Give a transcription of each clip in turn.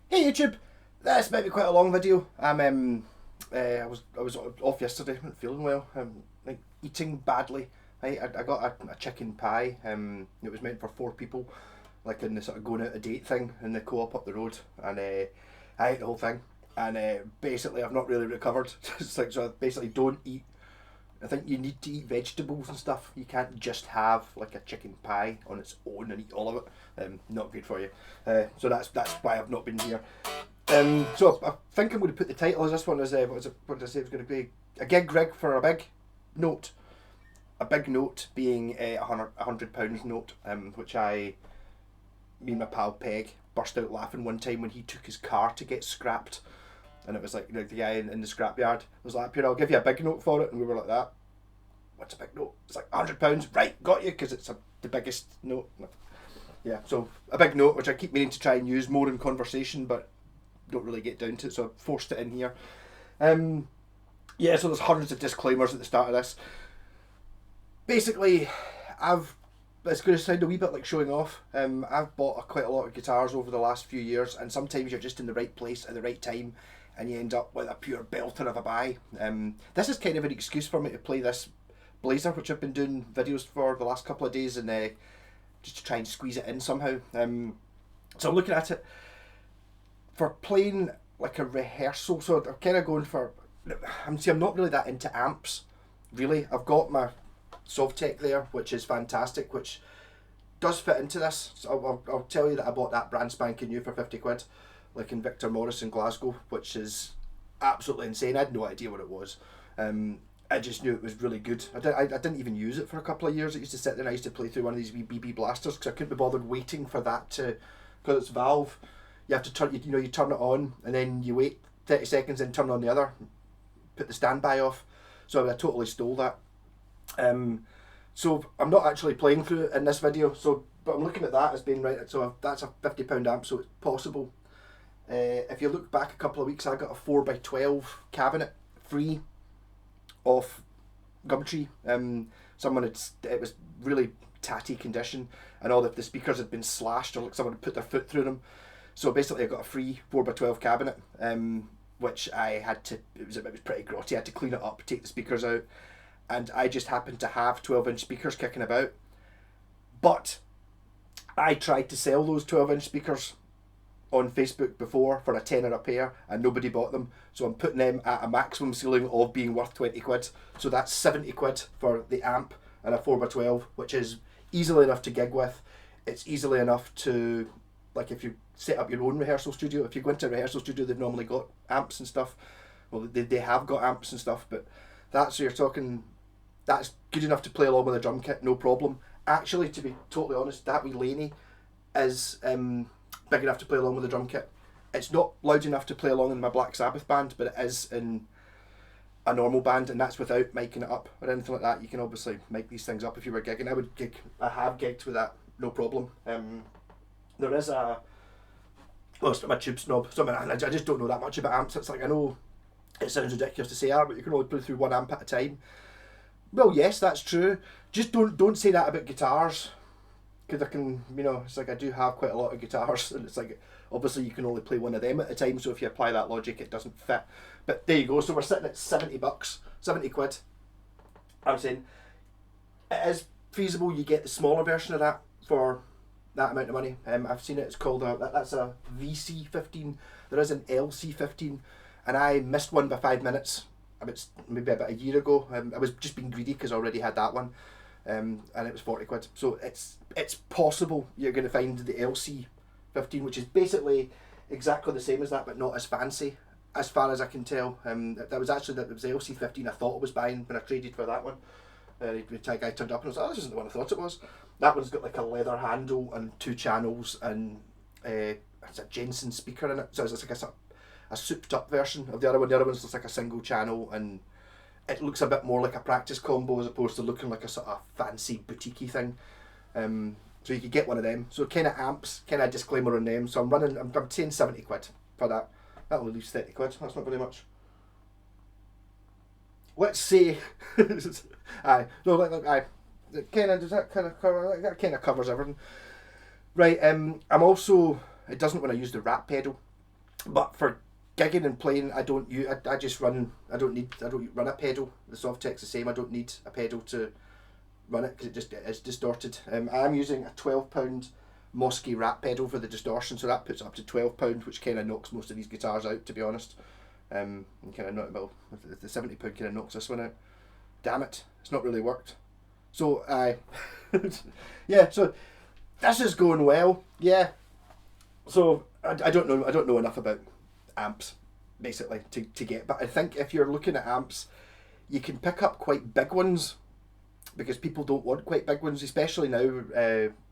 Hey YouTube, this might be quite a long video. I was off yesterday, wasn't feeling well. Like eating badly. I got a chicken pie. It was meant for 4 people, like in the sort of going out a date thing in the co-op up the road, and I ate the whole thing. And basically, I've not really recovered. It's like, so I basically don't eat. I think you need to eat vegetables and stuff. You can't just have like a chicken pie on its own and eat all of it. Not good for you. So that's why I've not been here. So I think I'm going to put the title as this one as what did I say it was going to be? A gig rig for a big note. A big note being a £100 note, which me and my pal Peg burst out laughing one time when he took his car to get scrapped. And it was like, the guy in the scrapyard was like, "Here, I'll give you a big note for it." And we were like, "That? What's a big note?" It's like £100. Right, got you, because it's the biggest note. Yeah, so a big note, which I keep meaning to try and use more in conversation, but don't really get down to it, so I forced it in here. Yeah, so there's hundreds of disclaimers at the start of this. Basically, it's going to sound a wee bit like showing off. I've bought quite a lot of guitars over the last few years, and sometimes you're just in the right place at the right time, and you end up with a pure belter of a buy. This is kind of an excuse for me to play this Blazer, which I've been doing videos for the last couple of days, and just to try and squeeze it in somehow. So I'm looking at it for playing like a rehearsal. So I'm kind of going for. I'm not really that into amps, really. I've got my Sovtech there, which is fantastic, which does fit into this. So I'll tell you that I bought that brand spanking new for 50 quid, like in Victor Morris in Glasgow, which is absolutely insane. I had no idea what it was. I just knew it was really good. I didn't even use it for a couple of years. It used to sit there and I used to play through one of these wee BB blasters because I couldn't be bothered waiting for that to, because it's valve. You have to turn, you turn it on and then you wait 30 seconds and turn on the other, put the standby off. So I totally stole that. So I'm not actually playing through it in this video. But I'm looking at that as being right. So that's a £50 amp. So it's possible. If you look back a couple of weeks, I got a 4x12 cabinet free off Gumtree. It was really tatty condition, and all the speakers had been slashed, or like someone had put their foot through them. So basically, I got a free 4x12 cabinet, which I had to. It was pretty grotty. I had to clean it up, take the speakers out, and I just happened to have 12-inch speakers kicking about. But I tried to sell those 12-inch speakers on Facebook before for a tenner a pair, and nobody bought them. So I'm putting them at a maximum ceiling of being worth 20 quid. So that's 70 quid for the amp and a 4x12, which is easily enough to gig with. It's easily enough to, like, if you set up your own rehearsal studio. If you go into a rehearsal studio, they've normally got amps and stuff. Well, they have got amps and stuff, but that's, so you're talking, that's good enough to play along with a drum kit, no problem. Actually, to be totally honest, that wee Laney is big enough to play along with the drum kit. It's not loud enough to play along in my Black Sabbath band, but it is in a normal band, and that's without miking it up or anything like that. You can obviously mic these things up if you were gigging. I have gigged with that, no problem. There is I'm a tube snob, so I just don't know that much about amps. It's like, I know it sounds ridiculous to say, but you can only play through one amp at a time. Well, yes, that's true. Just don't say that about guitars, because I can, it's like I do have quite a lot of guitars, and it's like, obviously you can only play one of them at a time, so if you apply that logic, it doesn't fit. But there you go. So we're sitting at £70, 70 quid. I'm saying it is feasible. You get the smaller version of that for that amount of money. I've seen it. It's called that's a VC15. There is an LC15, and I missed one by 5 minutes. Maybe about a year ago. I was just being greedy because I already had that one. And it was 40 quid. So it's possible you're going to find the LC15, which is basically exactly the same as that, but not as fancy, as far as I can tell. That was the LC15 I thought I was buying when I traded for that one. The guy turned up and was like, "Oh, this isn't the one I thought it was." That one's got like a leather handle and 2 channels, and it's a Jensen speaker in it. So it's like a souped up version of the other one. The other one's just like a single channel, and it looks a bit more like a practice combo as opposed to looking like a sort of fancy boutiquey thing. So you could get one of them. So kind of amps, kind of disclaimer on them. So I'm saying 70 quid for that. That only leaves 30 quid. That's not very much. Let's say, aye, no, aye. Does that kind of cover? That kind of covers everything, right? I'm also. It doesn't when I use the rat pedal. But for gigging and playing, I don't use. I just run. I don't run a pedal. The Sovtek's the same. I don't need a pedal to run it because it's distorted. I'm using a £12 Mosky rat pedal for the distortion, so that puts it up to £12, which kind of knocks most of these guitars out, to be honest. And kind of not well. The £70 kind of knocks this one out. Damn it, it's not really worked. So yeah. So this is going well. Yeah. So I don't know enough about amps basically to get, but I think if you're looking at amps, you can pick up quite big ones because people don't want quite big ones, especially now.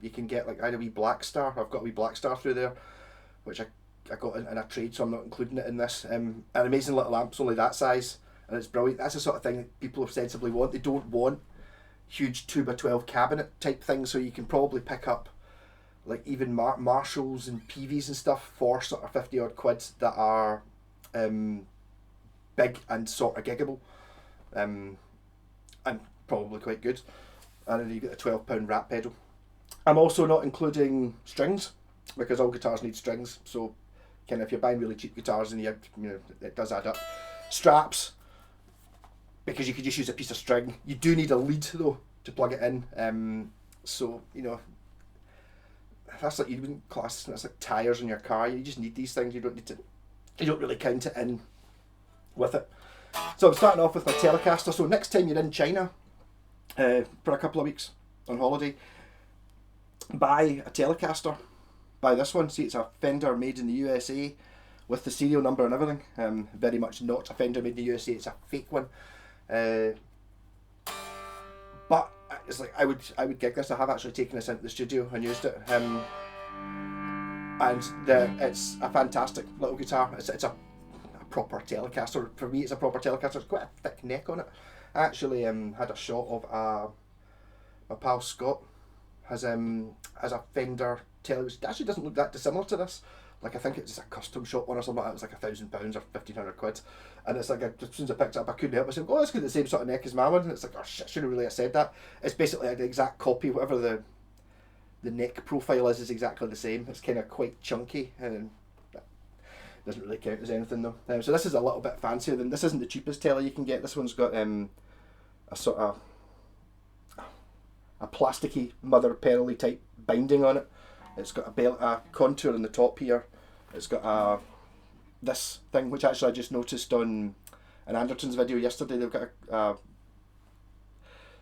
You can get like I had a wee Black Star. I've got a wee Black Star through there, which I got in a trade, so I'm not including it in this. An amazing little amp's only that size, and it's brilliant. That's the sort of thing that people ostensibly want. They don't want huge 2x12 cabinet type things, so you can probably pick up like even Marshalls and PVs and stuff for sort of 50 odd quid that are big and sort of giggable, and probably quite good. And then you get a £12 rat pedal. I'm also not including strings because all guitars need strings, so kind of if you're buying really cheap guitars and you know it does add up. Straps, because you could just use a piece of string. You do need a lead though to plug it in. So you know that's like you wouldn't class. That's like tires on your car. You just need these things. You don't need to. You don't really count it in with it. So I'm starting off with my Telecaster. So next time you're in China for a couple of weeks on holiday, buy a Telecaster. Buy this one. See, it's a Fender made in the USA with the serial number and everything. Very much not a Fender made in the USA. It's a fake one. But it's like I would gig this. I have actually taken this into the studio and used it. It's a fantastic little guitar. It's a proper Telecaster. For me, it's a proper Telecaster. It's quite a thick neck on it. I actually had a shot of my pal Scott has a Fender tele, which actually doesn't look that dissimilar to this. Like I think it's a custom shop one or something. It was like £1,000 or 1,500 quid, and it's like as soon as I picked it up, I couldn't help myself. Oh, it's got the same sort of neck as my one. And it's like, oh shit, I shouldn't really have said that. It's basically like the exact copy. Whatever the neck profile is exactly the same. It's kind of quite chunky and that doesn't really count as anything though. So this is a little bit fancier than this. Isn't the cheapest tele you can get. This one's got a sort of a plasticky mother pearly type binding on it. It's got a contour in the top here. It's got this thing, which actually I just noticed on an Anderton's video yesterday. They've got it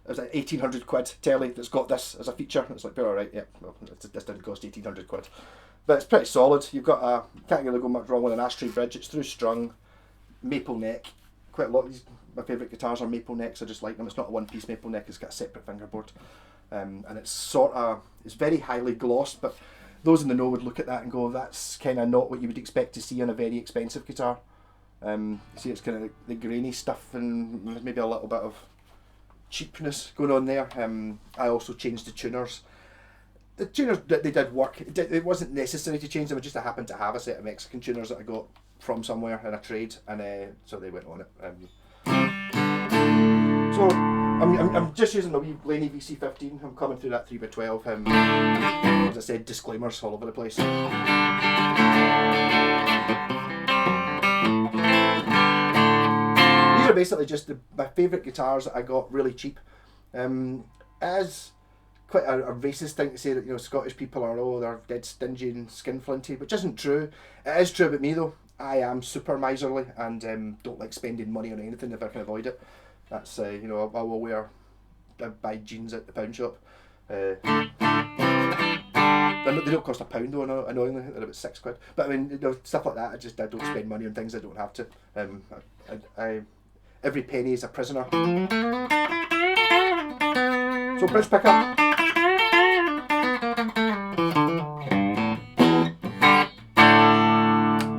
was like 1,800 quid telly that's got this as a feature. It's like, alright, yeah, well, this didn't cost 1,800 quid. But it's pretty solid. You've got can't really go much wrong with an ashtray bridge. It's through strung, maple neck. Quite a lot of these, my favourite guitars are maple necks. I just like them. It's not a one-piece maple neck. It's got a separate fingerboard. And it's it's very highly glossed, but those in the know would look at that and go, that's kind of not what you would expect to see on a very expensive guitar. You see, it's kind of the grainy stuff and maybe a little bit of cheapness going on there. I also changed the tuners. The tuners, they did work. It wasn't necessary to change them. I happened to have a set of Mexican tuners that I got from somewhere in a trade, and so they went on it. So I'm just using the wee Blaney VC15. I'm coming through that 3x12. As I said, disclaimers all over the place. These are basically just my favourite guitars that I got really cheap. As quite a racist thing to say that, you know, Scottish people are, they're dead stingy and skinflinty, which isn't true. It is true about me though. I am super miserly and don't like spending money on anything if I can avoid it. That's you know, I will buy jeans at the pound shop. They don't cost £1 though, annoyingly. They're about £6. But I mean, you know, stuff like that. I don't spend money on things I don't have to. Every penny is a prisoner. So bridge pickup.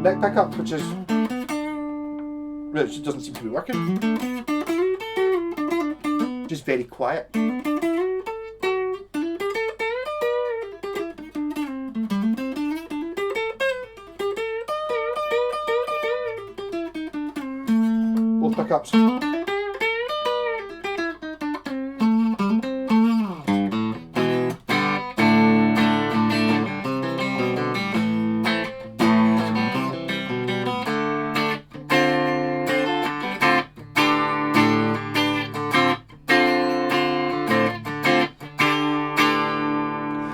Neck pickup, which doesn't seem to be working. Just very quiet. Both pickups.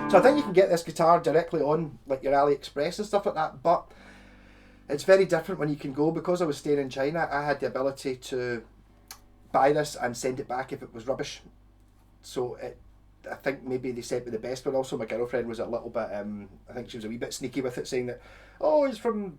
So I think you can get this guitar directly on like your AliExpress and stuff like that, but it's very different when you can go. Because I was staying in China, I had the ability to buy this and send it back if it was rubbish. So I think maybe they sent me the best one. Also, my girlfriend was a little bit, I think she was a wee bit sneaky with it, saying that, oh, he's from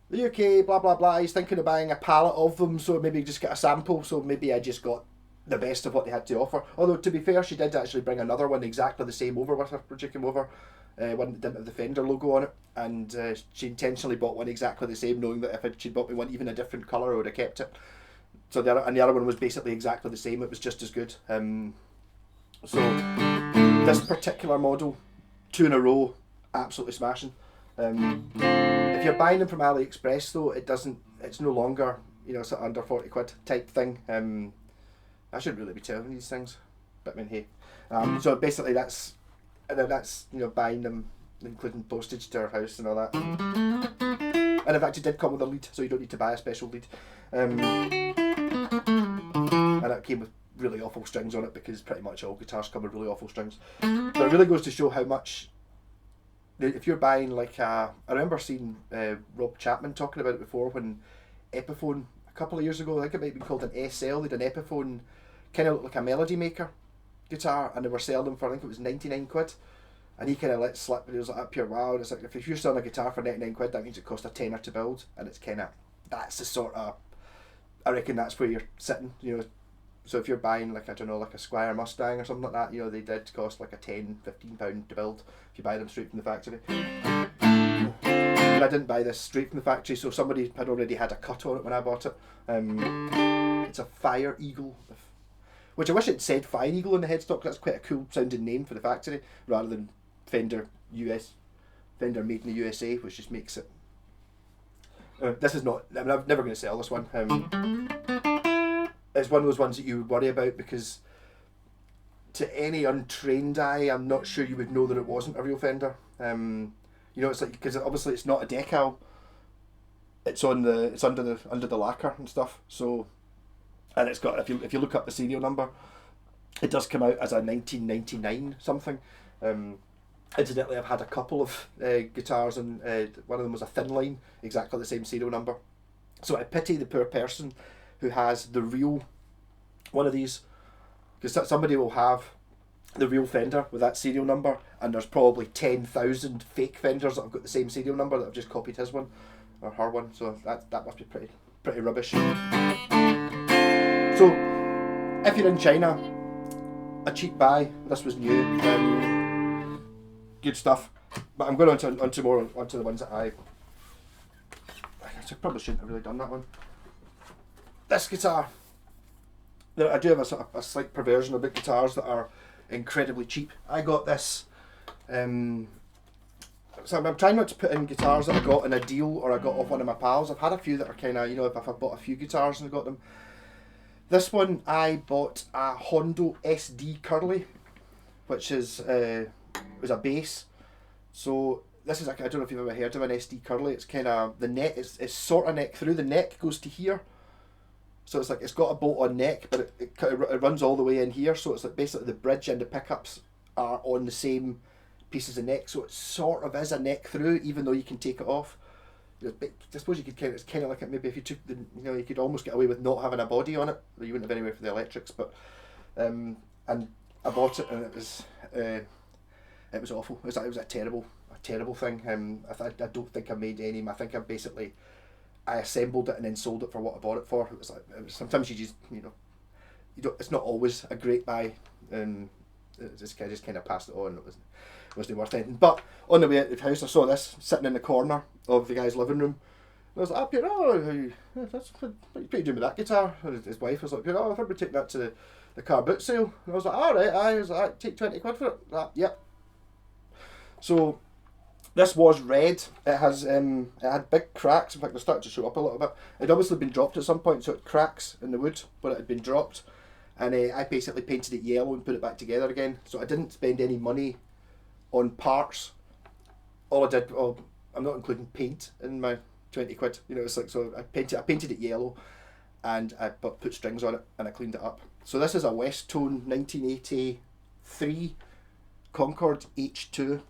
the UK, blah blah blah, he's thinking of buying a pallet of them, so maybe just get a sample. So maybe I just got the best of what they had to offer. Although, to be fair, she did actually bring another one exactly the same over with her when she came over, one that didn't have the Fender logo on it, and she intentionally bought one exactly the same, knowing that if she'd bought me one even a different colour, I would have kept it. So the other one was basically exactly the same, it was just as good. So this particular model, 2 in a row, absolutely smashing. If you're buying them from AliExpress though, it's no longer, you know, sort of under 40 quid type thing. I shouldn't really be telling these things, but I mean, hey. So basically that's, you know, buying them, including postage to our house and all that. And in fact it did come with a lead, so you don't need to buy a special lead. And it came with really awful strings on it, because pretty much all guitars come with really awful strings. But it really goes to show how much, if you're buying like I remember seeing Rob Chapman talking about it before, when Epiphone, a couple of years ago, I think it might be called an SL, they did an Epiphone, kind of looked like a melody maker guitar, and they were selling them for, I think it was 99 quid. And he kind of let slip, and he was like, up here, wow. And it's like, if you're selling a guitar for 99 quid, that means it cost a tenner to build. And it's kind of, that's the sort of, I reckon that's where you're sitting, you know. So if you're buying like, I don't know, like a Squire Mustang or something like that, you know, they did cost like a £10-15 to build if you buy them straight from the factory. And I didn't buy this straight from the factory, so somebody had already had a cut on it when I bought it. It's a Fire Eagle, which I wish it said Fire Eagle on the headstock. That's quite a cool sounding name for the factory, rather than Fender Fender made in the USA, which just makes it. This is not, I mean, I'm never going to sell this one. It's one of those ones that you would worry about, because to any untrained eye, I'm not sure you would know that it wasn't a real Fender. You know, it's like, because obviously it's not a decal. It's under the lacquer and stuff. So, and it's got, if you look up the serial number, it does come out as a 1999 something. Incidentally, I've had a couple of guitars, and one of them was a thin line, exactly the same serial number. So I pity the poor person who has the real one of these, because somebody will have the real Fender with that serial number, and there's probably 10,000 fake Fenders that have got the same serial number that have just copied his one or her one. So that must be pretty rubbish. So if you're in China, a cheap buy. This was new. Good stuff. But I'm going onto the ones that I probably shouldn't have really done that one. This guitar. Now, I do have a slight perversion about guitars that are incredibly cheap. I got this. So I'm trying not to put in guitars that I got in a deal or I got off one of my pals. I've had a few that are kind of, you know, if I've bought a few guitars and I got them. This one I bought a Hondo SD Curly, which is was a bass. So this is I don't know if you've ever heard of an SD Curly. It's kind of the neck. It's sort of neck through. The neck goes to here. So it's like it's got a bolt-on neck, but it runs all the way in here. So it's like basically the bridge and the pickups are on the same pieces of neck. So it sort of is a neck through, even though you can take it off. I suppose you could it's kind of like maybe if you took the, you know, you could almost get away with not having a body on it. You wouldn't have anywhere for the electrics, but and I bought it and it was awful. It was a terrible thing. I don't think I made any. I think I assembled it and then sold it for what I bought it for. It was sometimes you just, you know, you don't. It's not always a great buy. Just kind of passed it on. It wasn't worth anything. But on the way out of the house, I saw this sitting in the corner of the guy's living room. And I was like, up here, what are you doing with that guitar? And his wife was like, oh, I think we're taking that to the car boot sale. And I was like, all right, I was like, take 20 quid for it. Yep. So this was red. It had big cracks. In fact, they're starting to show up a little bit. It'd obviously been dropped at some point, so it cracks in the wood where it had been dropped. And I basically painted it yellow and put it back together again. So I didn't spend any money on parts. All I did, I'm not including paint in my 20 quid. You know, it's like, so I painted it yellow, and I put strings on it and I cleaned it up. So this is a Westone 1983 Concord H2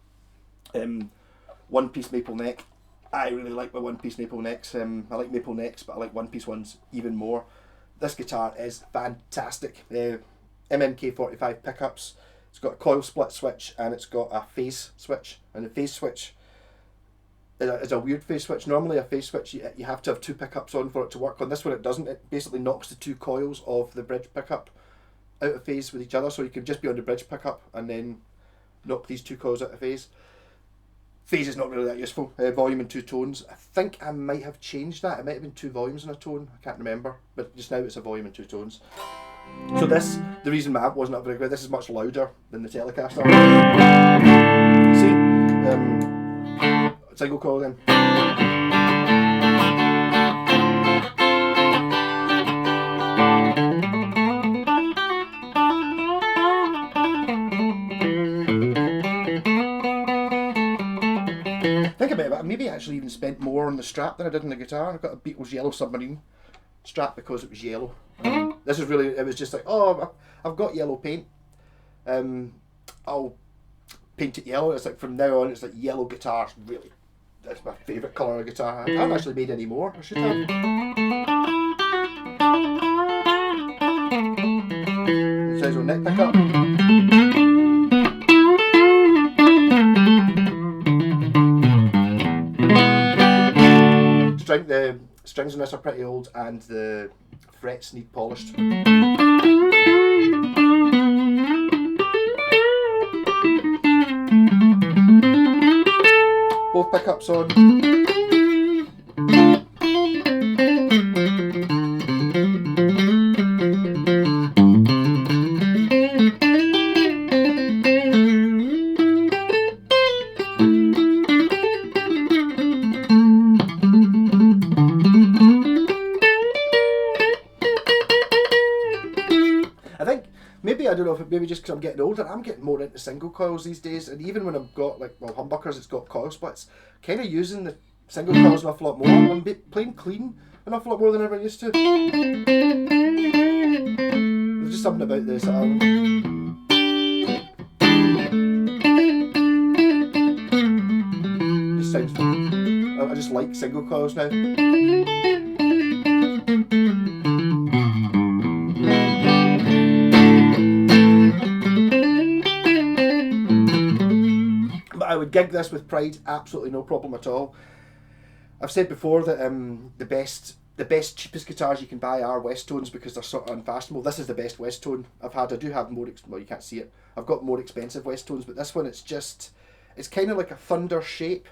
one-piece maple neck. I really like my one-piece maple necks. I like maple necks, but I like one-piece ones even more. This guitar is fantastic. MMK45 pickups. It's got a coil split switch and it's got a phase switch. And the phase switch is a weird phase switch. Normally a phase switch you have to have two pickups on for it to work. On this one it doesn't. It basically knocks the two coils of the bridge pickup out of phase with each other, so you can just be on the bridge pickup and then knock these two coils out of phase. Phase is not really that useful. Volume and two tones. I think I might have changed that. It might have been two volumes and a tone. I can't remember. But just now it's a volume and two tones. So this, the reason my amp wasn't up very good, this is much louder than the Telecaster. See? Single coil then. Think about it, I maybe actually even spent more on the strap than I did on the guitar. I've got a Beatles Yellow Submarine strap because it was yellow. This is really, it was just like, oh, I've got yellow paint. I'll paint it yellow. It's like from now on, it's like yellow guitars. Really, that's my favourite colour of guitar. I haven't actually made any more. I should have. It says on neck pickup. The strings on this are pretty old and the frets need polished. Both pickups on. I don't know if it maybe just because I'm getting older, I'm getting more into single coils these days, and even when I've got like, well, humbuckers, it's got coil splits, kind of using the single coils an awful lot more. I'm playing clean an awful lot more than I ever used to. There's just something about this. Just sounds fun. I just like single coils now. I would gig this with pride, absolutely no problem at all. I've said before that the best cheapest guitars you can buy are westones because they're sort of unfastenable. This is the best westone I've had. I do have more, well, you can't see it. I've got more expensive westones, but this one it's kind of like a thunder shape,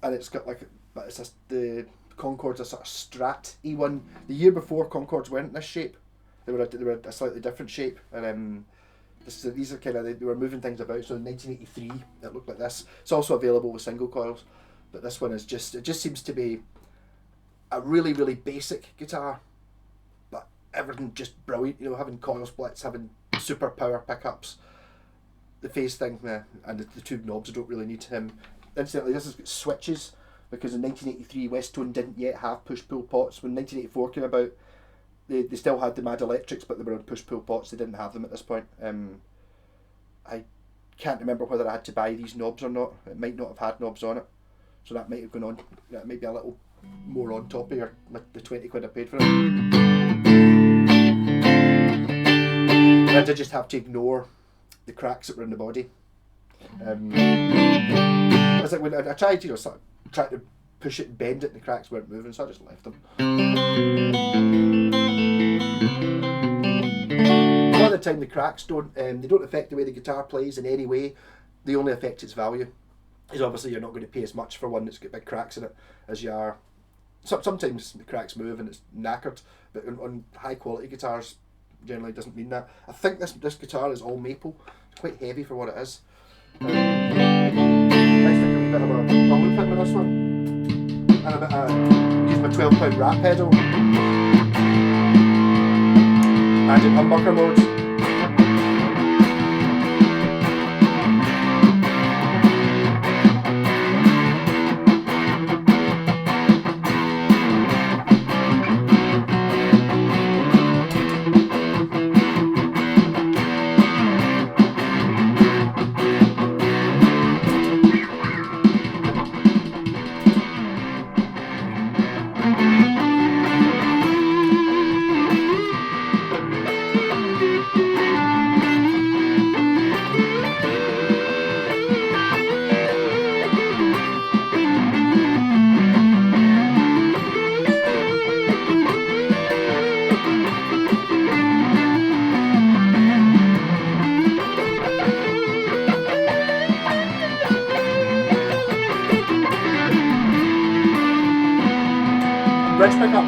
and it's got like, but it's the Concord's a sort of Strat E1. The year before Concords weren't this shape. They were a slightly different shape, and these are kind of, they were moving things about. So in 1983 it looked like this. It's also available with single coils, but this one is just, it just seems to be a really, really basic guitar, but everything just brilliant, you know, having coil splits, having super power pickups, the phase thing, and the two knobs I don't really need. Incidentally, this has got switches because in 1983 Westone didn't yet have push-pull pots. When 1984 came about, they still had the Mad Electrics, but they were on push-pull pots. They didn't have them at this point. I can't remember whether I had to buy these knobs or not. It might not have had knobs on it, so that might have gone on. That might be a little more on top of the 20 quid I paid for it. And I did just have to ignore the cracks that were in the body. It's like when I tried, you know, sort of tried to push it and bend it, and the cracks weren't moving, so I just left them. A lot of the time the cracks don't affect the way the guitar plays in any way. They only affect its value. Because obviously you're not going to pay as much for one that's got big cracks in it as you are. Sometimes the cracks move and it's knackered, but on high quality guitars generally doesn't mean that. I think this guitar is all maple. It's quite heavy for what it is. Let's take a wee bit of a loop in with this one. And a bit use my 12-pound rat pedal. And in humbucker mode. bridge pickup.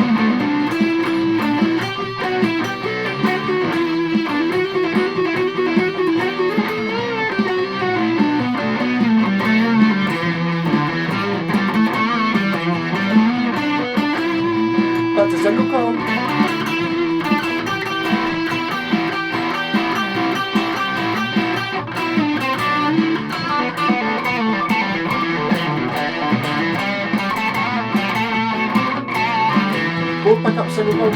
That's a single coil. Both pickups single coil.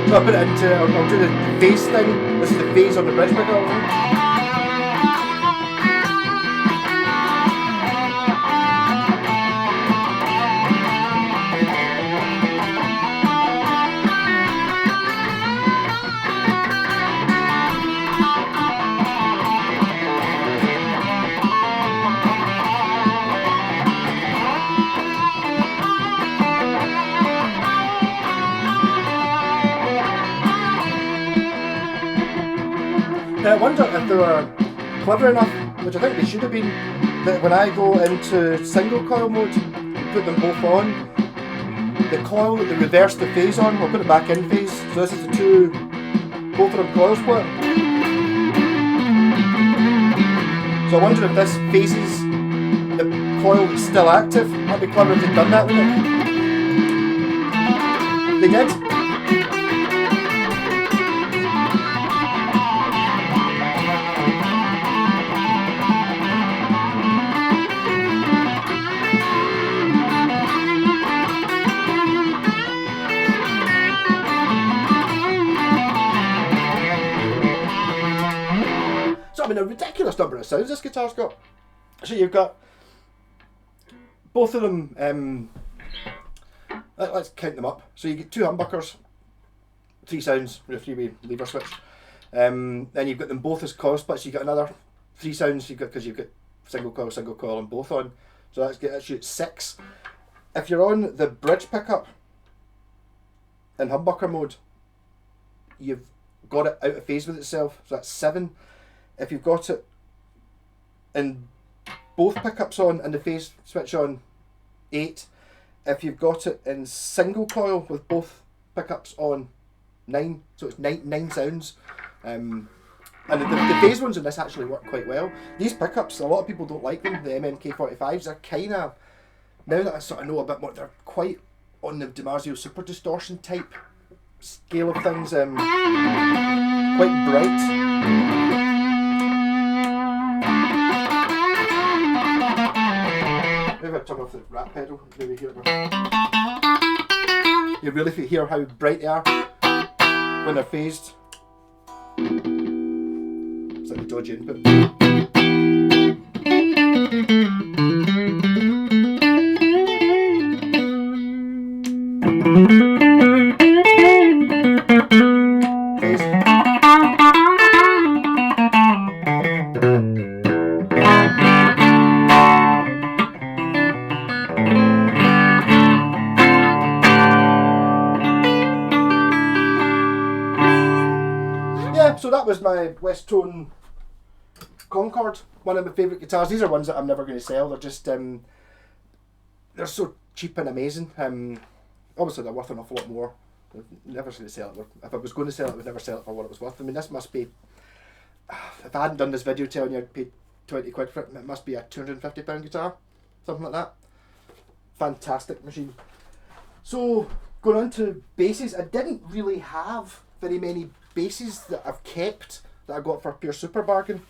So I put it into, I'll do the phase thing. This is the phase on the bridge pickup. I wonder if they were clever enough, which I think they should have been, that when I go into single coil mode, put them both on, the coil that they reverse the phase on, I'll put it back in phase. So this is the two, both of them coil split. So I wonder if this phases the coil that's still active. That'd be clever if they'd done that, wouldn't it? They did. I mean, a ridiculous number of sounds this guitar's got. So you've got both of them, let's count them up. So you get two humbuckers, 3 sounds with a 3-way lever switch. Then you've got them both as coil splits. You've got another 3 sounds because you've got single coil and both on. So that's you at 6. If you're on the bridge pickup in humbucker mode, you've got it out of phase with itself. So that's 7. If you've got it in both pickups on and the phase switch on, 8. If you've got it in single coil with both pickups on, 9. So it's 9 sounds. And the phase ones in this actually work quite well. These pickups, a lot of people don't like them, the MNK45s. They're kind of, now that I sort of know a bit more, they're quite on the DiMarzio Super Distortion type scale of things. Quite bright. Maybe I'll turn off the rat pedal, maybe hear it. You really hear how bright they are when they're phased. It's like a dodgy input. So that was my Westone Concord, one of my favourite guitars. These are ones that I'm never going to sell. They're just, they're so cheap and amazing. Obviously they're worth an awful lot more. I'm never going to sell it. If I was going to sell it, I would never sell it for what it was worth. I mean, this must be, if I hadn't done this video telling you I'd paid 20 quid for it, it must be a £250 guitar, something like that. Fantastic machine. So going on to basses, I didn't really have very many basses that I've kept that I got for a pure super bargain.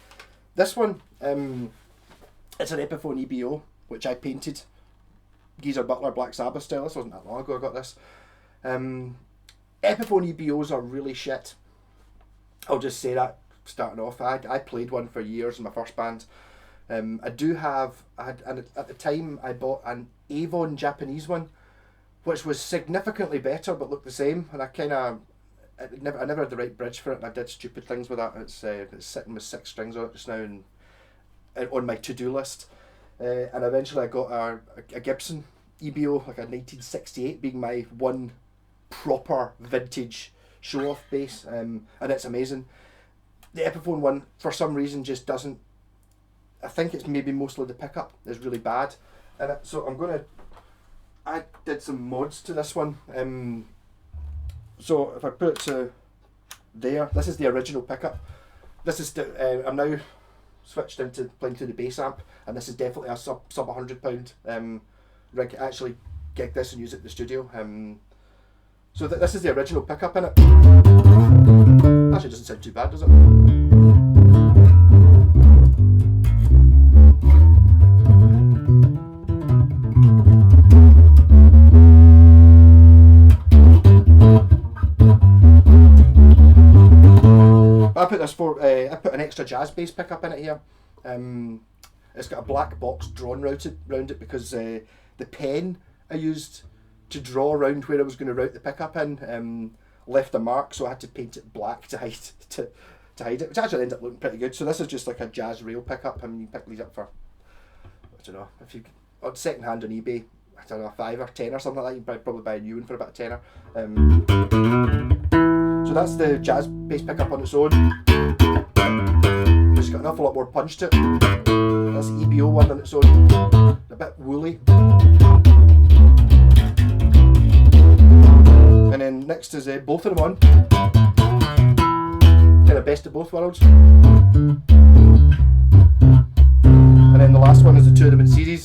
This one, it's an Epiphone EBO, which I painted. Geezer Butler Black Sabbath style. This wasn't that long ago I got this. Epiphone EBOs are really shit. I'll just say that starting off. I played one for years in my first band. And at the time I bought an Avon Japanese one, which was significantly better but looked the same. And I never had the right bridge for it, and I did stupid things with that. It's sitting with 6 strings on it just now, and on my to-do list. And eventually I got a Gibson EBO, like a 1968, being my one proper vintage show-off bass, and it's amazing. The Epiphone one, for some reason, just doesn't. I think it's maybe mostly the pickup is really bad, and so I did some mods to this one. So if I put it to there, this is the original pickup. This is I'm now switched into playing through the bass amp, and this is definitely a sub £100 rig. I actually gig this and use it in the studio. So this is the original pickup in it. Actually, doesn't sound too bad, does it? I put an extra jazz bass pickup in it here. It's got a black box drawn round it because the pen I used to draw around where I was going to route the pickup in left a mark, so I had to paint it black to hide it, which actually ended up looking pretty good. So this is just like a jazz rail pickup. I mean, you pick these up for, I don't know, if you on second hand on eBay, I don't know, 5 or 10 or something like that. You can probably buy a new one for about a tenner. So that's the jazz bass pickup on its own. It's got an awful lot more punch to it. That's the EBO one on its own. A bit woolly. And then next is both of them on. Kind of best of both worlds. And then the last one is the two of them in series,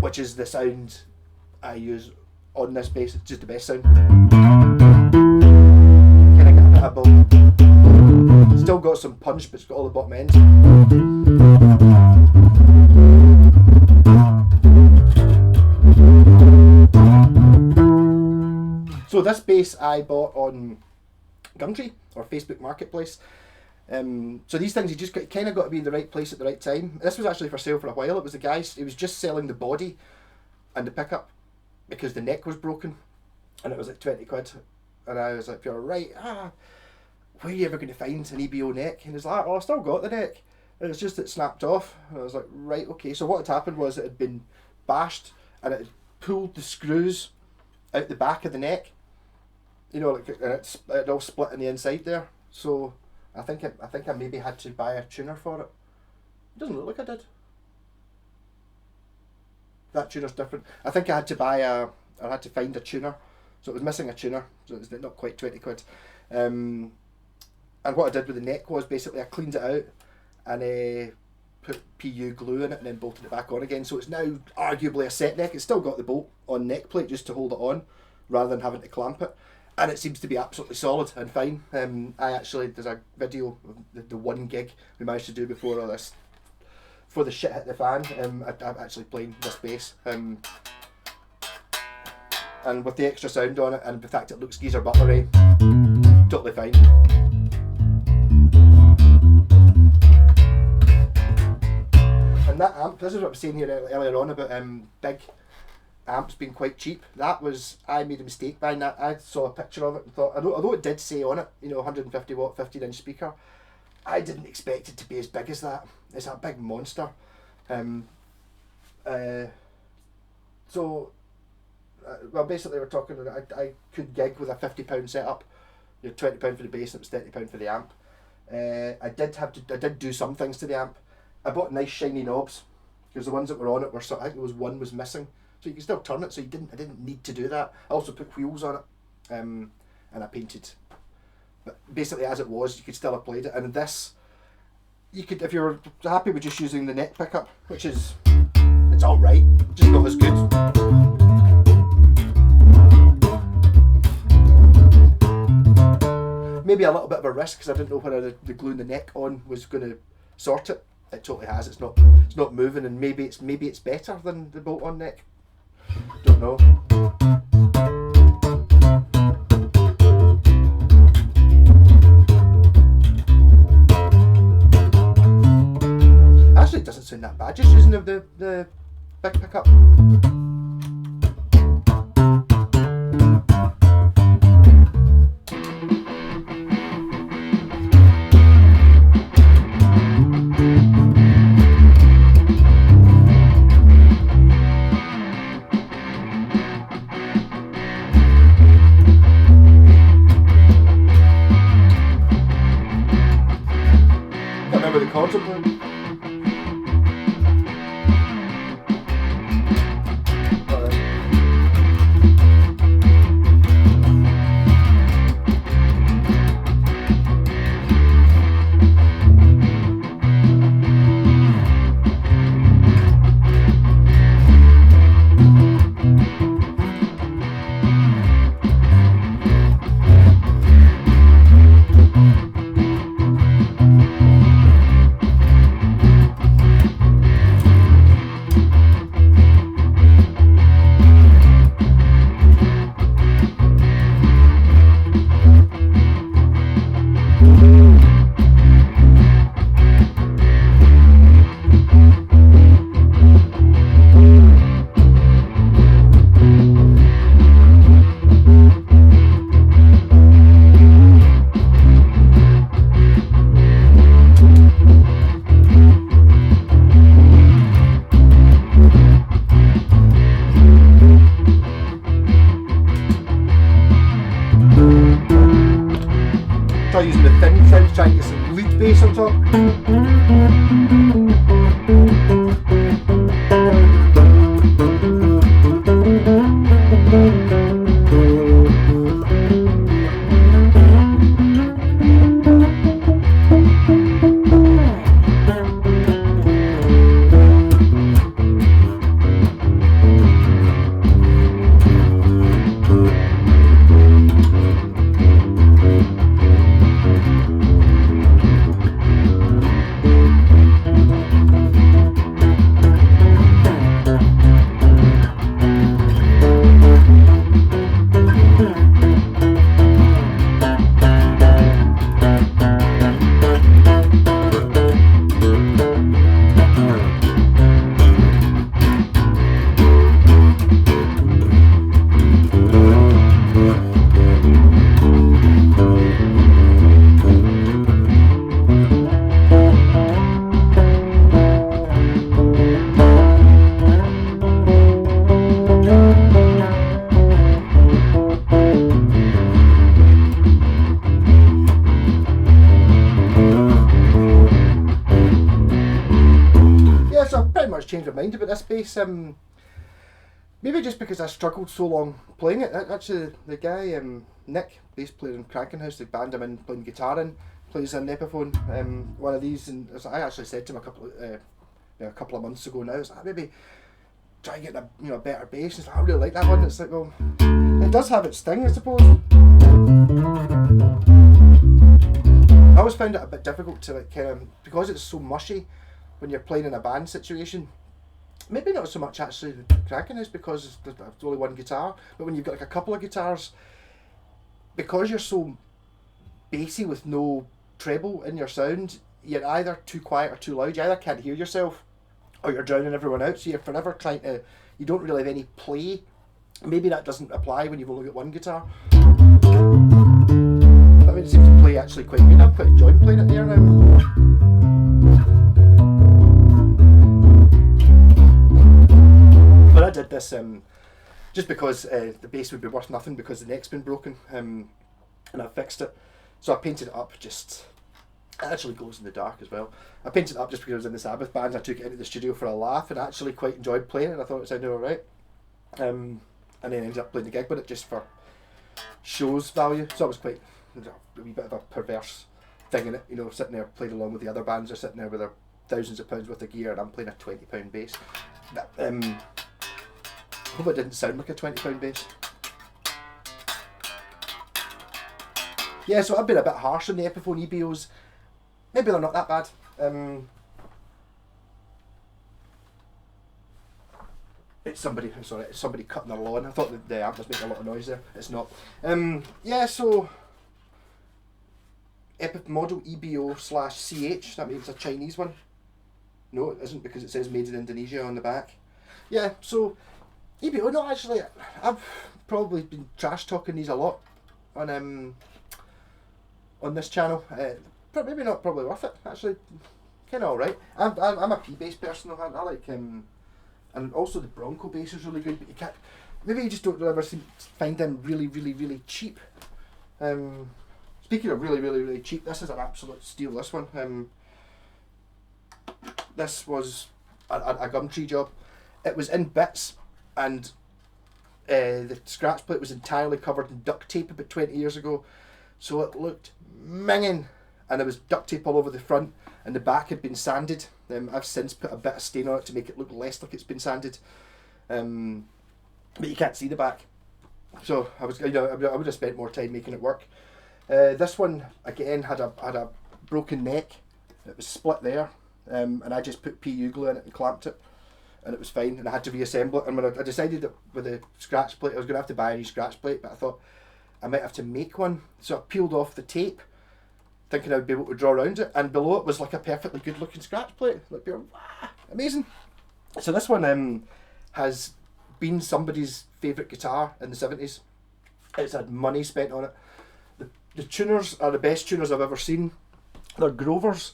which is the sound I use on this bass. It's just the best sound. Kind of got a bit of both. Still got some punch, but it's got all the bottom ends. So this bass I bought on Gumtree or Facebook Marketplace. So these things, you just kind of got to be in the right place at the right time. This was actually for sale for a while. It was the guy, he was just selling the body and the pickup because the neck was broken, and it was like 20 quid. And I was like, you're right, where are you ever going to find an EBO neck? And he's like, well, I still got the neck. And it's just it snapped off. And I was like, right, okay. So what had happened was it had been bashed and it had pulled the screws out the back of the neck. You know, like, and it all split on the inside there. So I think I maybe had to buy a tuner for it. It doesn't look like I did. That tuner's different. I think I had to find a tuner. So it was missing a tuner. So it's not quite 20 quid. And what I did with the neck was basically I cleaned it out and put PU glue in it and then bolted it back on again. So it's now arguably a set neck. It's still got the bolt on neck plate just to hold it on rather than having to clamp it. And it seems to be absolutely solid and fine. There's a video of the one gig we managed to do before all this, before the shit hit the fan. I'm actually playing this bass. And with the extra sound on it and the fact it looks geezer butlery, totally fine. And that amp, this is what I was saying here earlier on about big amps being quite cheap. I made a mistake buying that. I saw a picture of it and thought, although it did say on it, 150 watt 15-inch speaker, I didn't expect it to be as big as that. It's a big monster. Basically we're talking, I could gig with a £50 setup, £20 for the bass and it was £30 for the amp. I did do some things to the amp. I bought nice shiny knobs because the ones that were on it were, I think there was one was missing. So you can still turn it, so I didn't need to do that. I also put wheels on it, and I painted. But basically as it was, you could still have played it. And this, you could, if you're happy with just using the neck pickup, which is, it's alright, just not as good. little bit of a risk because I didn't know whether the glue in the neck on was going to sort it. It totally has. It's not moving, and maybe it's better than the bolt-on neck. Don't know. Actually, it doesn't sound that bad. Just using the big pickup. Remember the chords are playing. Try using the thin sounds, try and get some lead bass on top. Changed my mind about this bass. Maybe just because I struggled so long playing it. Actually, the guy Nick, bass player in Cranking House, the band I'm in playing guitar in, plays an epiphone. One of these, and as I actually said to him a couple of months ago now, I was like, maybe try and get a better bass. He's like, I really like that one. It's like, well, it does have its sting, I suppose. I always found it a bit difficult to because it's so mushy when you're playing in a band situation. Maybe not so much actually the Cranking House because there's only one guitar, but when you've got like a couple of guitars, because you're so bassy with no treble in your sound, you're either too quiet or too loud. You either can't hear yourself or you're drowning everyone out, so you're forever trying to, you don't really have any play. Maybe that doesn't apply when you've only got one guitar. I mean, it seems to play actually quite good. I'm quite enjoying playing it there now. But I did this just because the bass would be worth nothing because the neck's been broken, and I fixed it. So I painted it up. It actually goes in the dark as well. I painted it up just because I was in the Sabbath band. I took it into the studio for a laugh and I actually quite enjoyed playing it. I thought it sounded alright. And then ended up playing the gig with it just for show's value. So it was quite a wee bit of a perverse thing in it, sitting there playing along with the other bands. They're sitting there with their thousands of pounds worth of gear and I'm playing a £20 bass. But, I hope it didn't sound like a £20 bass. yeah, so I've been a bit harsh on the Epiphone EBOs. Maybe they're not that bad. It's somebody cutting their lawn. I thought that the amp was making a lot of noise there. It's not. Yeah, so model EBO/CH. That means it's a Chinese one. No, it isn't, because it says made in Indonesia on the back. Yeah, so EBO. No, actually, I've probably been trash talking these a lot on this channel. Maybe not probably worth it. Actually, kind of alright. I'm a P bass person. I like and also the Bronco bass is really good, but you can't. Maybe you just don't ever find them really cheap. Speaking of really cheap, this is an absolute steal. This one. This was a Gumtree job. It was in bits, and the scratch plate was entirely covered in duct tape about 20 years ago, so it looked minging, and there was duct tape all over the front, and the back had been sanded. I've since put a bit of stain on it to make it look less like it's been sanded, but you can't see the back. So I would have spent more time making it work. This one again had a broken neck. It was split there, and I just put PU glue in it and clamped it, and it was fine. And I had to reassemble it. And when I decided that with the scratch plate, I was going to have to buy a new scratch plate, but I thought I might have to make one. So I peeled off the tape, thinking I would be able to draw around it, and below it was like a perfectly good looking scratch plate. Like pure, amazing. So this one has been somebody's favourite guitar in the 70s. It's had money spent on it. The tuners are the best tuners I've ever seen. They're Grovers,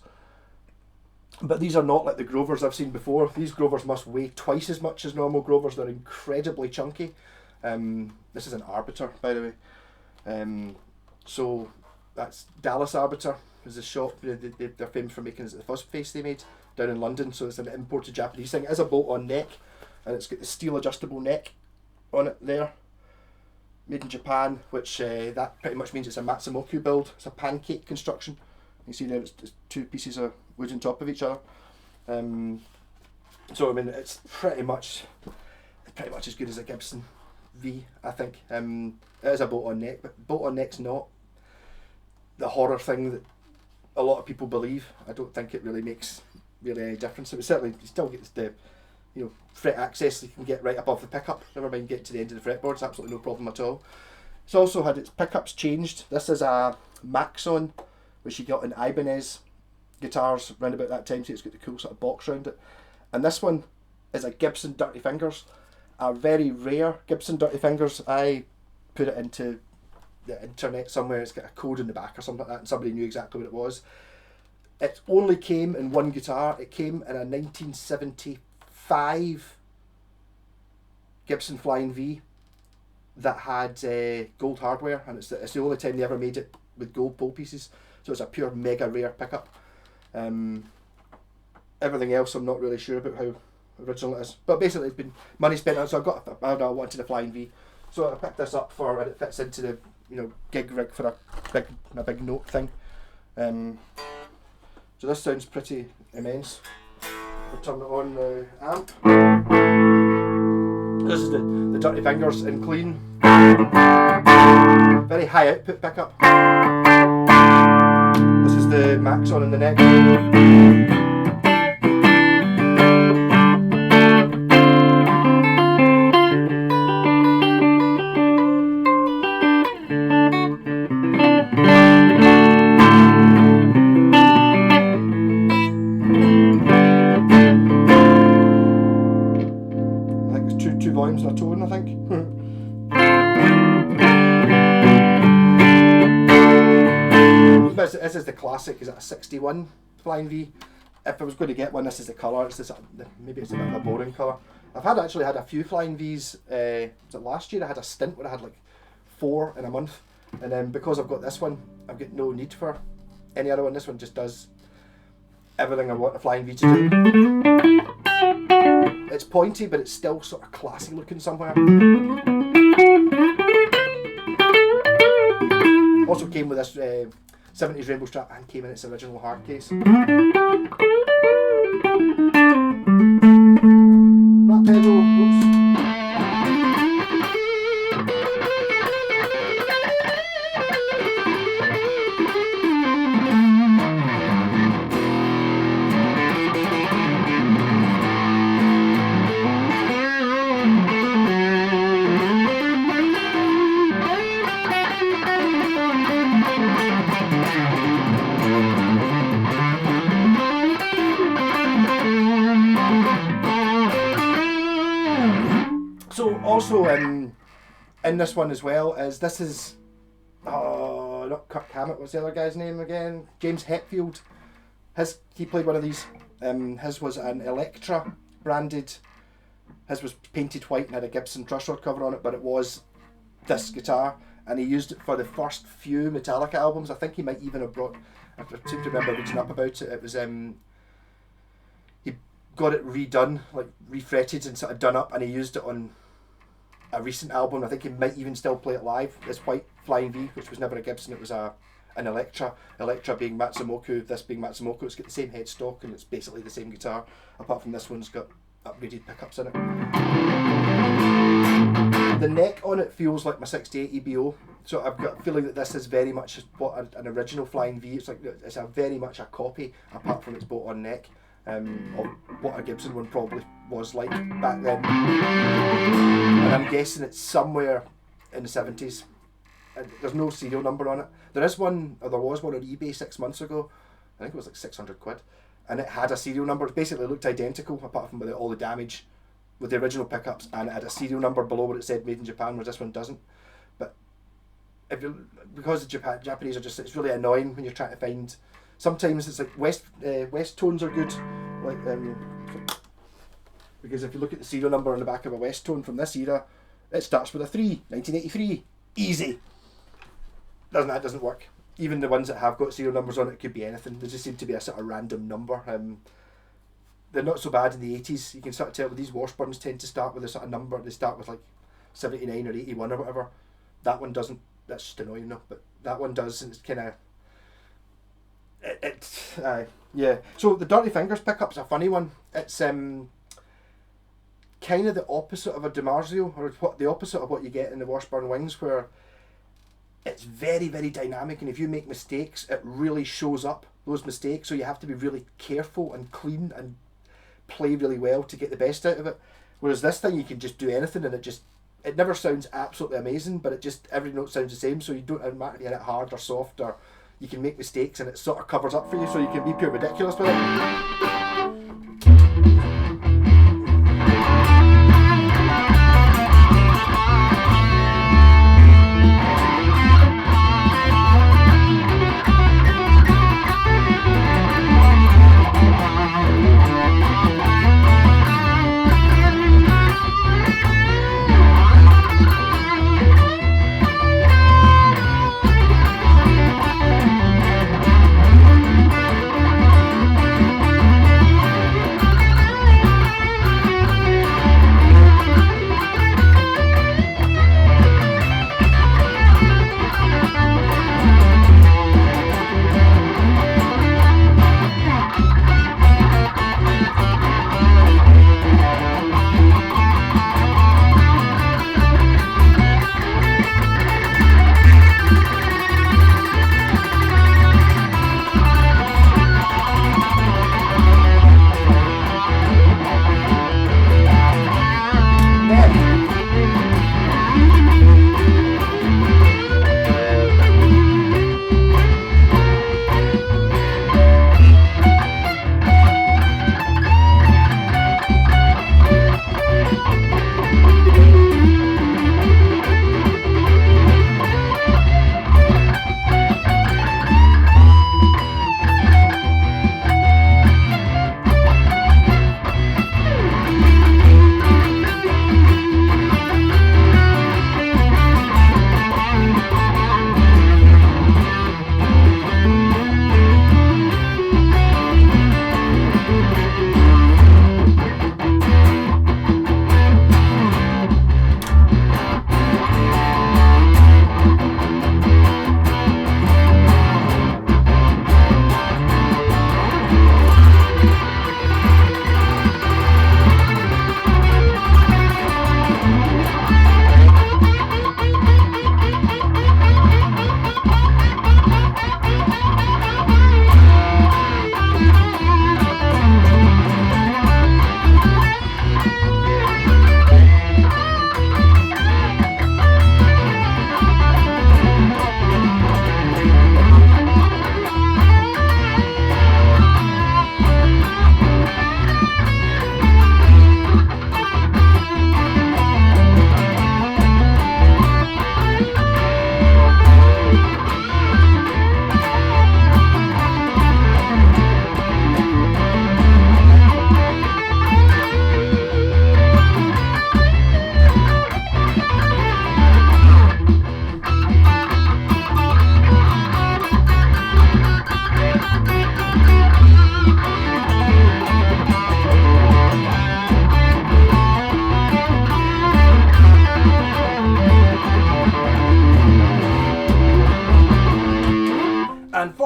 but these are not like the Grovers I've seen before. These Grovers must weigh twice as much as normal Grovers. They're incredibly chunky. This is an Arbiter, by the way. So that's Dallas Arbiter is the shop. They're famous for making the first face they made down in London. So it's an imported Japanese thing. It is a bolt-on neck, and it's got the steel adjustable neck on it there. Made in Japan, which that pretty much means it's a matsumoku build. It's a pancake construction. You see there, it's two pieces of wood on top of each other. So I mean, it's pretty much as good as a Gibson V, I think. It is a bolt-on neck, but bolt-on neck's not the horror thing that a lot of people believe. I don't think it really makes any difference. It was certainly, you still get the fret access you can get right above the pickup. Never mind get to the end of the fretboard. It's absolutely no problem at all. It's also had its pickups changed. This is a Maxon, which you got in Ibanez guitars around about that time, so it's got the cool sort of box around it. And this one is a Gibson Dirty Fingers, a very rare Gibson Dirty Fingers. I put it into the internet somewhere. It's got a code in the back or something like that, and somebody knew exactly what it was. It only came in one guitar. It came in a 1975 Gibson Flying V that had gold hardware, and it's the only time they ever made it with gold pole pieces. So it's a pure mega rare pickup. Everything else I'm not really sure about how original it is, but basically it's been money spent on it. So I wanted a Flying V, so I picked this up and it fits into the gig rig for a big note thing. So this sounds pretty immense. We'll turn it on the amp. This is the Dirty Fingers in clean. Very high output pickup. This is the Maxon in the neck. Two volumes and a tone, I think. This is the classic. Is it a 61 Flying V? If I was going to get one, this is the colour. Maybe it's a bit of a boring colour. I've actually had a few Flying Vs. Was it last year? I had a stint where I had like 4 in a month, and then because I've got this one, I've got no need for any other one. This one just does everything I want a Flying V to do. It's pointy, but it's still sort of classy looking somewhere. Also came with this 70s rainbow strap and came in its original hard case. Rat pedal, whoops. So also in this one as well is this is not Kirk Hammett, what's the other guy's name again? James Hetfield. He played one of these. His was an Electra branded. His was painted white and had a Gibson truss rod cover on it, but it was this guitar, and he used it for the first few Metallica albums. I think he might even have brought. I seem to remember reading up about it. It was he got it redone, like refretted and sort of done up, and he used it on a recent album. I think he might even still play it live. This white Flying V, which was never a Gibson, it was an Electra. Electra being Matsumoku, this being Matsumoku. It's got the same headstock and it's basically the same guitar, apart from this one's got upgraded pickups in it. The neck on it feels like my 68 EBO, so I've got a feeling that this is very much what an original Flying V. It's a very much a copy, apart from its bolt-on neck, of what a Gibson one probably was like back then. And I'm guessing it's somewhere in the 70s. There's no serial number on it. There was one on eBay 6 months ago. I think it was like 600 quid. And it had a serial number. It basically looked identical, apart from all the damage with the original pickups, and it had a serial number below where it said made in Japan, whereas this one doesn't. But because the Japanese are just, it's really annoying when you're trying to find. Sometimes it's like West tones are good, like because if you look at the serial number on the back of a West tone from this era, it starts with a 3, 1983, easy. That doesn't work. Even the ones that have got serial numbers on it could be anything. They just seem to be a sort of random number. They're not so bad in the 80s. You can sort of tell with these Washburns tend to start with a sort of number. They start with like 79 or 81 or whatever. That one doesn't. That's just annoying enough. But that one does, and it's kind of. Yeah. So the Dirty Fingers pickup's a funny one. It's kind of the opposite of a DiMarzio, or the opposite of what you get in the Washburn Wings, where it's very, very dynamic, and if you make mistakes, it really shows up, those mistakes, so you have to be really careful and clean and play really well to get the best out of it. Whereas this thing, you can just do anything, and it never sounds absolutely amazing, but every note sounds the same, so you don't matter if you hit it hard or soft, or you can make mistakes, and it sort of covers up for you, so you can be pure ridiculous with it.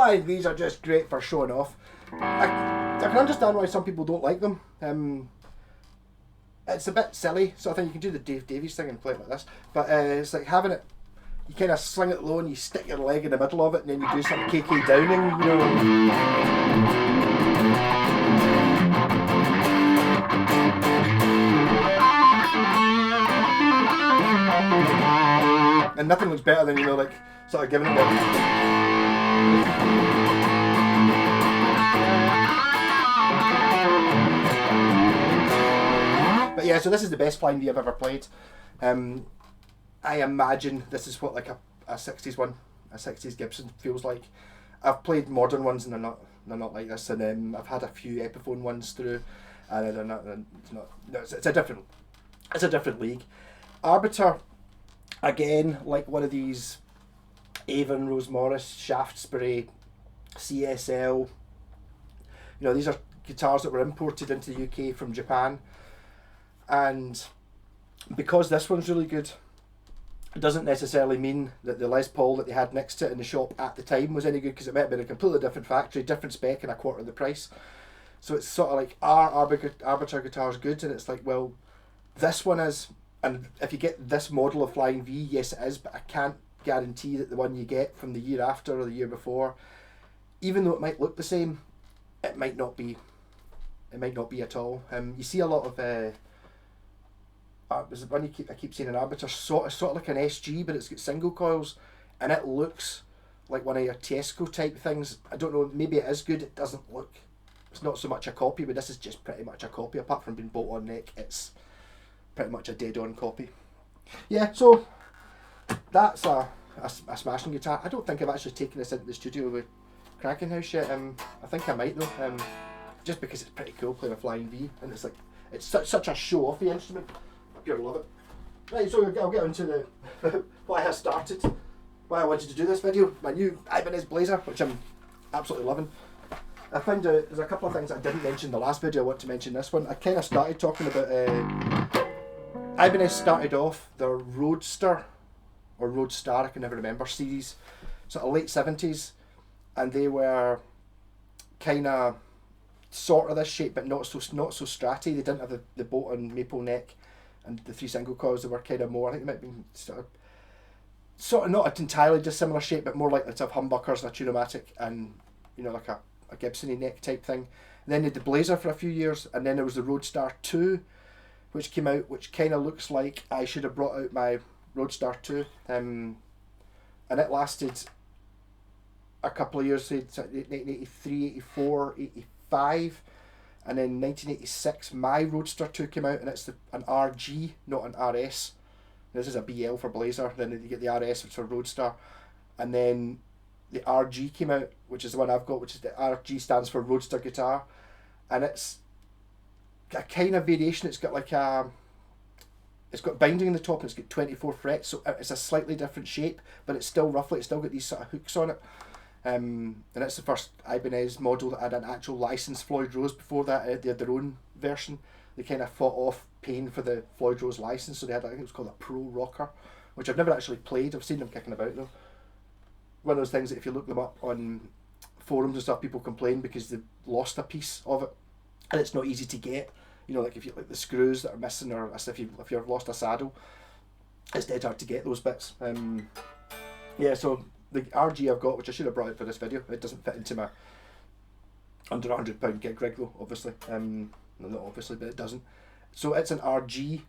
flying V's are just great for showing off. I can understand why some people don't like them. It's a bit silly, so I think you can do the Dave Davies thing and play it like this. But it's like having it, you kind of sling it low and you stick your leg in the middle of it and then you do some KK downing, you know. And nothing looks better than, you know, like, sort of giving it But yeah, so this is the best flying V I've ever played. I imagine this is what like a 60s one, a 60s Gibson feels like. I've played modern ones and they're not like this, and I've had a few Epiphone ones through, and they're not. It's a different league. Arbiter, again, like one of these Avon, Rose Morris, Shaftesbury, CSL. You know, these are guitars that were imported into the UK from Japan, and because this one's really good, it doesn't necessarily mean that the Les Paul that they had next to it in the shop at the time was any good, because it might have been a completely different factory, different spec, and a quarter of the price. So it's sort of like, are Arbiter guitars good? And it's like, well, this one is, and if you get this model of Flying V, yes it is, but I can't guarantee that the one you get from the year after or the year before, even though it might look the same, it might not be at all. You see a lot of there's one I keep seeing an Arbiter, sort of like an SG, but it's got single coils, and it looks like one of your Tesco type things. I don't know, maybe it is good. It doesn't look, it's not so much a copy, but this is just pretty much a copy. Apart from being bolt on neck, it's pretty much a dead on copy. Yeah, so that's a smashing guitar. I don't think I've actually taken this into the studio with Cranking House yet. I think I might though, just because it's pretty cool playing a Flying V, and it's like, it's such a show off the instrument. You'll love it. Right, so I'll get into the why I started, why I wanted to do this video, my new Ibanez Blazer, which I'm absolutely loving. I found out there's a couple of things I didn't mention in the last video. I want to mention this one. I kind of started talking about Ibanez started off their Roadster or Roadstar, I can never remember, series, sort of late 70s, and they were kind of sort of this shape, but not so stratty. They didn't have the bolt on maple neck and the three single coils. They were kind of more, I think they might be sort of not an entirely dissimilar shape, but more likely to have humbuckers and a tunomatic and, you know, like a Gibson-y neck type thing. And then they had the Blazer for a few years, and then there was the Roadstar 2, which came out, which kind of looks like I should have brought out my Roadstar 2, and it lasted a couple of years, 1983, 84, 85, and then 1986 my Roadster 2 came out, and it's an RG, not an RS. This is a BL for Blazer, then you get the RS, which is for Roadster, and then the RG came out, which is the one I've got, which is the RG stands for Roadster Guitar, and it's a kind of variation. It's got like it's got binding in the top, and it's got 24 frets, so it's a slightly different shape, but it's still got these sort of hooks on it. And it's the first Ibanez model that had an actual licensed Floyd Rose. Before that, they had their own version. They kind of fought off paying for the Floyd Rose license, so they had, I think it was called a Pro Rocker, which I've never actually played. I've seen them kicking about though. One of those things that if you look them up on forums and stuff, people complain because they've lost a piece of it, and it's not easy to get. You know, like if you like the screws that are missing, or if you've lost a saddle, it's dead hard to get those bits. Yeah, so the RG I've got, which I should have brought out for this video, it doesn't fit into my under £100 gig rig though, obviously. No, not obviously, but it doesn't. So it's an RG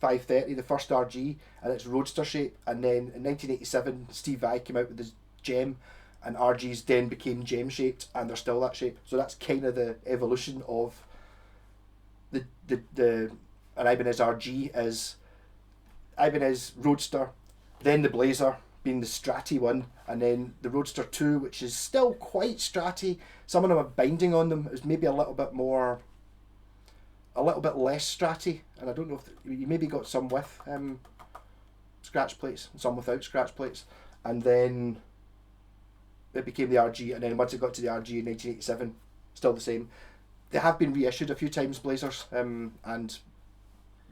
530, the first RG, and it's Roadster shape. And then in 1987, Steve Vai came out with his Gem, and RGs then became Gem shaped, and they're still that shape. So that's kind of the evolution of an Ibanez RG is Ibanez Roadster, then the Blazer being the stratty one, and then the Roadster 2, which is still quite stratty. Some of them have binding on them. It's maybe a little bit less stratty, and I don't know if you maybe got some with scratch plates and some without scratch plates, and then it became the RG, and then once it got to the RG in 1987, still the same. They have been reissued a few times, Blazers, and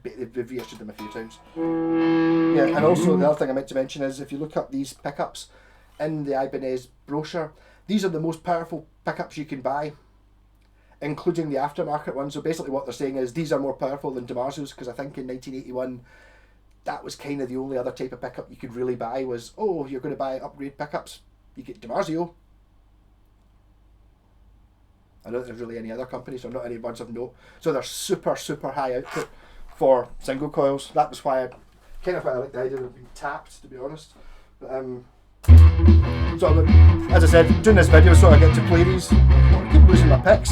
they've reissued them a few times. Yeah, and also the other thing I meant to mention is if you look up these pickups in the Ibanez brochure, These are the most powerful pickups you can buy, including the aftermarket ones. So basically what they're saying is these are more powerful than DiMarzio's, because I think in 1981 that was kind of the only other type of pickup you could really buy was, oh, you're going to buy upgrade pickups, you get DiMarzio. I don't think there's really any other companies, or not any ones of note. So they're super, super high output for single coils. That was why I like the idea of it being tapped, to be honest. But, so as I said, doing this video so I get to play these. I keep losing my picks.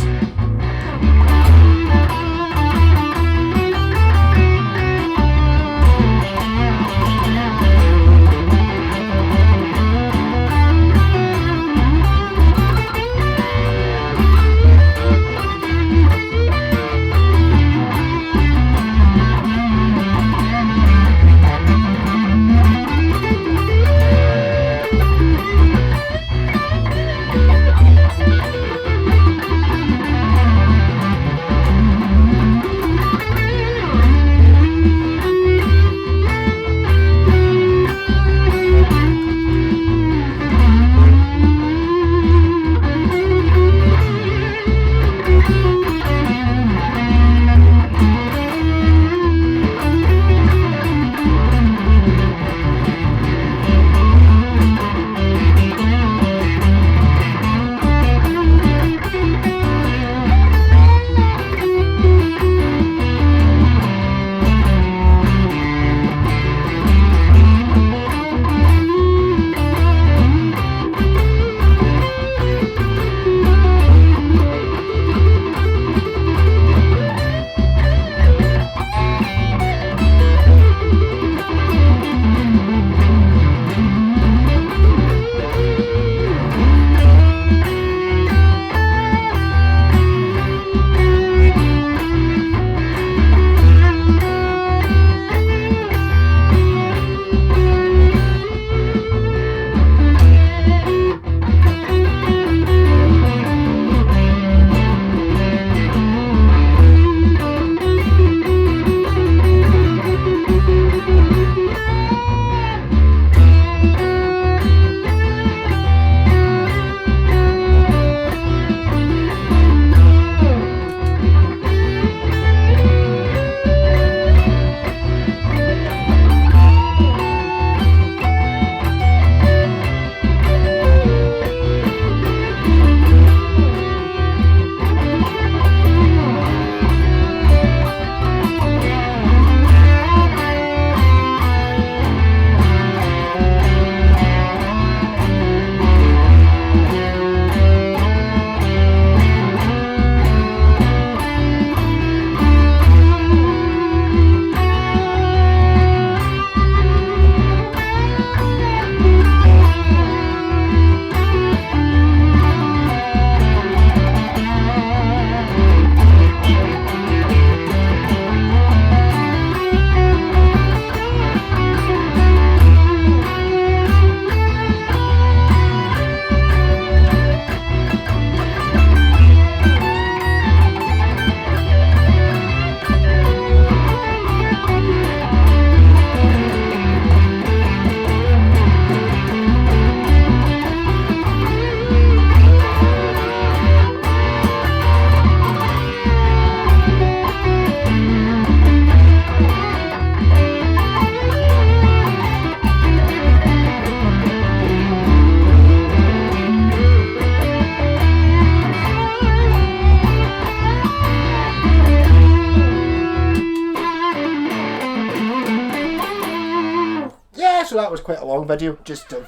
So that was quite a long video, just of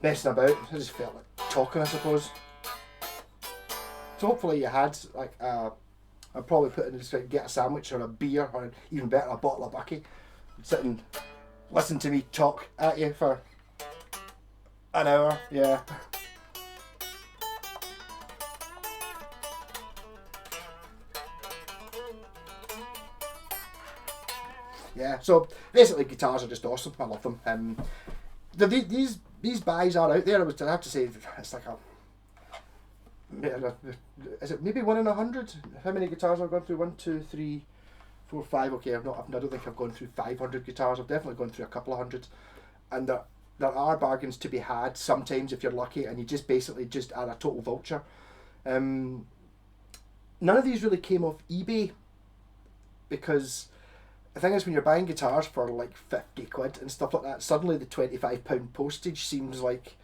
messing about. I just felt like talking, I suppose. So hopefully you had, like, I'll probably put in the get a sandwich or a beer, or even better, a bottle of Bucky. Sit and listen to me talk at you for an hour, yeah. Yeah, so basically guitars are just awesome. I love them. These buys are out there. I have to say, it's like is it maybe 1 in 100? How many guitars I've gone through? 1, 2, 3, 4, 5. Okay, I don't think I've gone through 500 guitars. I've definitely gone through a couple of hundred, and they're there are bargains to be had sometimes if you're lucky, and you just basically just are a total vulture. None of these really came off eBay, because the thing is, when you're buying guitars for like 50 quid and stuff like that, suddenly the £25 postage seems like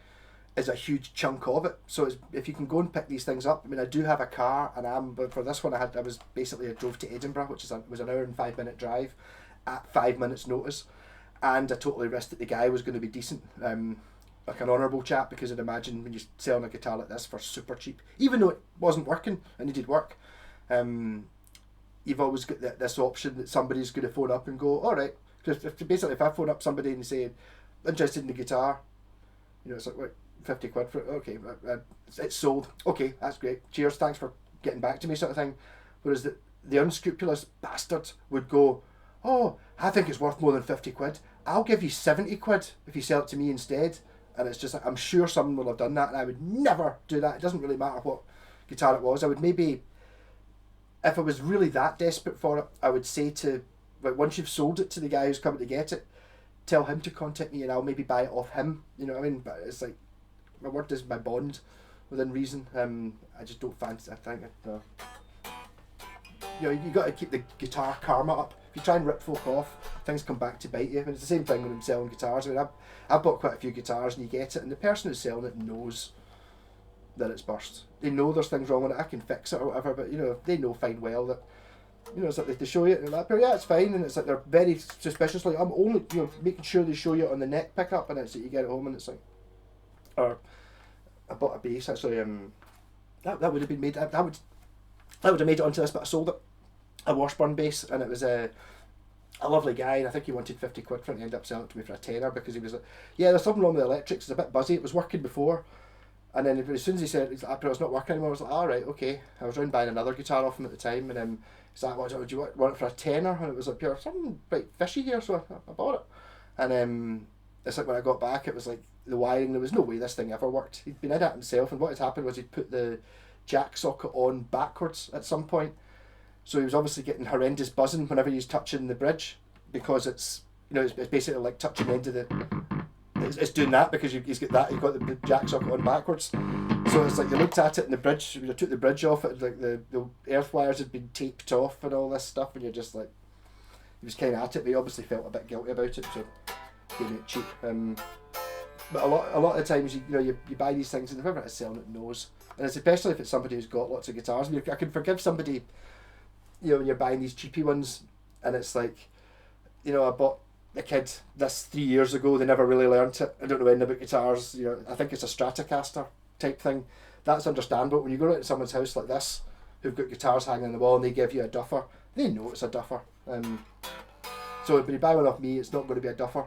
is a huge chunk of it. So if you can go and pick these things up, I mean, I do have a car, but for this one I drove to Edinburgh, which was an hour and 5 minute drive at 5 minutes notice, and I totally risked that the guy was going to be decent, like an honourable chap, because I'd imagine when you're selling a guitar like this for super cheap, even though it wasn't working, I needed work, you've always got this option that somebody's going to phone up and go, all right, because if I phone up somebody and say, interested in the guitar, it's like, wait, 50 quid for it, okay, it's sold, okay, that's great, cheers, thanks for getting back to me, sort of thing. Whereas the unscrupulous bastard would go, oh, I think it's worth more than 50 quid, I'll give you 70 quid if you sell it to me instead. And it's just like, I'm sure someone will have done that, and I would never do that. It doesn't really matter what guitar it was. I would maybe, if I was really that desperate for it, I would say to, like, once you've sold it to the guy who's coming to get it, tell him to contact me and I'll maybe buy it off him. You know what I mean? But it's like, my word is my bond, within reason. I just don't fancy, I think, you got to keep the guitar karma up. If you try and rip folk off, things come back to bite you. And it's the same thing when I'm selling guitars. I mean, I've bought quite a few guitars, and you get it, and the person who's selling it knows that it's burst. They know there's things wrong with it. I can fix it or whatever, but they know fine well that, it's like they show you it and they're like, yeah, it's fine, and it's like they're very suspiciously, I'm only making sure they show you it on the neck pickup, and it's like you get it home and it's like, or I bought a bass actually, that would have been made, that would have made it onto this, but I sold it, a Washburn bass, and it was a lovely guy, and I think he wanted 50 quid for it, and he ended up selling it to me for a tenner, because he was like, yeah, there's something wrong with the electrics, it's a bit buzzy, it was working before, and then as soon as he said it's not working anymore, I was like, alright, okay. I was around buying another guitar off him at the time, and he's like, what do you want it for a tenner? And it was like, something quite fishy here, so I bought it. And it's like when I got back, it was like the wiring, there was no way this thing ever worked. He'd been in it himself, and what had happened was he'd put the jack socket on backwards at some point, so he was obviously getting horrendous buzzing whenever he's touching the bridge, because it's it's basically like touching the end of it's doing that because he's got the jack socket on backwards. So it's like you looked at it and the bridge, when you took the bridge off it, like the earth wires had been taped off and all this stuff, and you're just like, he was kind of at it, but he obviously felt a bit guilty about it, so gave it cheap. But a lot of the times you buy these things and whoever is selling it knows, and it's especially if it's somebody who's got lots of guitars. I mean, I can forgive somebody, when you're buying these cheapy ones, and it's like, I bought a kid this 3 years ago, they never really learnt it, I don't know anything about guitars, I think it's a Stratocaster type thing, that's understandable. When you go to someone's house like this, who've got guitars hanging on the wall and they give you a duffer, they know it's a duffer. So when you buy one off me, it's not going to be a duffer.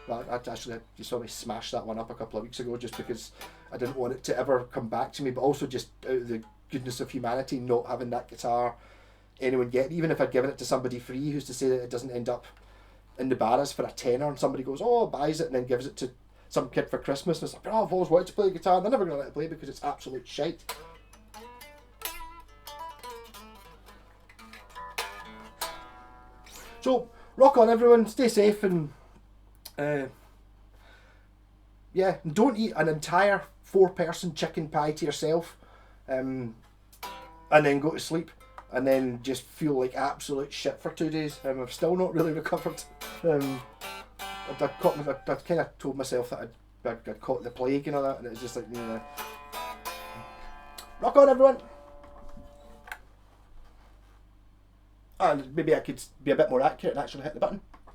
Well, you saw me smash that one up a couple of weeks ago just because I didn't want it to ever come back to me, but also just out of the goodness of humanity, not having that guitar anyone get, even if I'd given it to somebody free, who's to say that it doesn't end up in the barras for a tenner, and somebody goes, oh, buys it and then gives it to some kid for Christmas, and it's like, oh, I've always wanted to play the guitar, and they're never going to let it play because it's absolute shite. So rock on everyone, stay safe, and don't eat an entire 4-person chicken pie to yourself, and then go to sleep, and then just feel like absolute shit for 2 days. I've still not really recovered. I kind of told myself that I'd caught the plague and all that, and it was just like, rock on everyone! And maybe I could be a bit more accurate and actually hit the button.